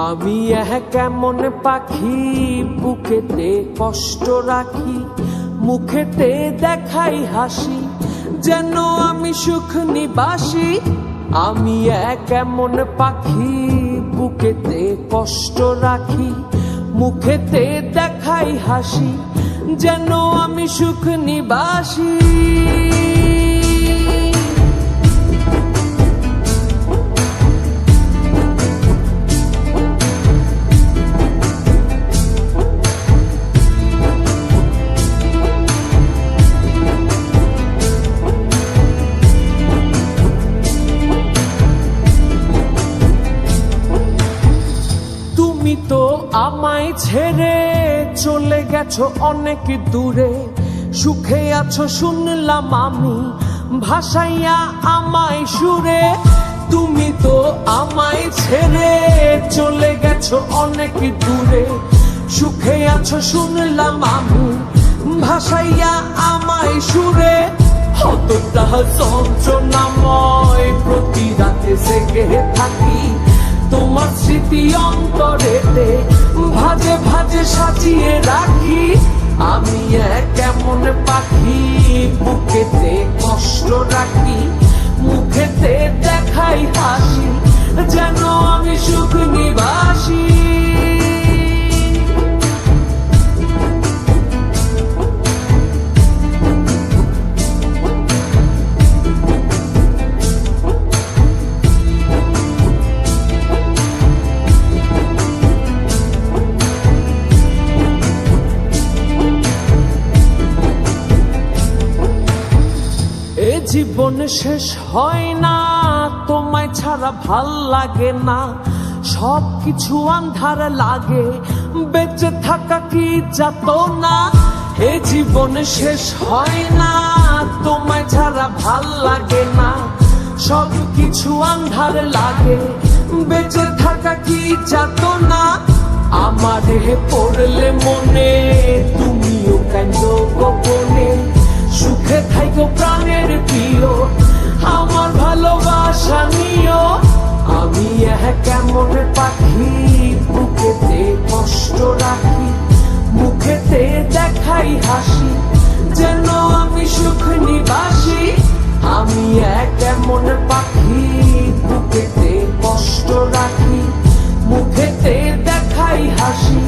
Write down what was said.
আমি কেমন পাখি বুকেতে কষ্ট রাখি, মুখেতে দেখাই হাসি, যেন আমি সুখ নিবাসী। আমি কেমন পাখি বুকেতে কষ্ট রাখি, মুখেতে দেখাই হাসি, যেন আমি সুখ নিবাসী। তুমি তো আমায় ছেড়ে চলে গেছো অনেক দূরে, সুখে আছো শুনলাম আমি ভাসাইয়া আমায় সুরে। তুমি তো আমায় ছেড়ে চলে গেছো অনেক দূরে, সুখে আছো শুনলাম আমি ভাসাইয়া আমায় সুরে। কতটা যন্ত্রণাময় প্রতি রাতে জেগে থাকি, তোমার স্মৃতি অন্তরেতে ভাজে ভাজে সাজিয়ে রাখি। আমি কেমন পাখি বুকেতে কষ্ট রাখি, মুখেতে দেখাই হাসি, যেন আমি সুখ নিবাসী। জীবন শেষ হয় না, তোমায় ছাড়া ভাল লাগে না, সবকিছু আন্ধার লাগে, বেঁচে থাকা কি যাতনা। এ জীবন শেষ হয় না, তোমায় ছাড়া ভাল লাগে না, সবকিছু আন্ধার লাগে, বেঁচে থাকা কি যাতনা। আমারে পড়লে মনে তুমিও কাঁদো গোপনে, সুখে থাইকো প্রাণের প্রিয়, আমার ভালোবাসা নিও। আমি কেমন পাখি বুকেতে কষ্ট রাখি, মুখেতে দেখাই হাসি, যেন আমি সুখ নিবাসী। আমি কেমন পাখি বুকেতে কষ্ট রাখি, মুখেতে দেখাই হাসি,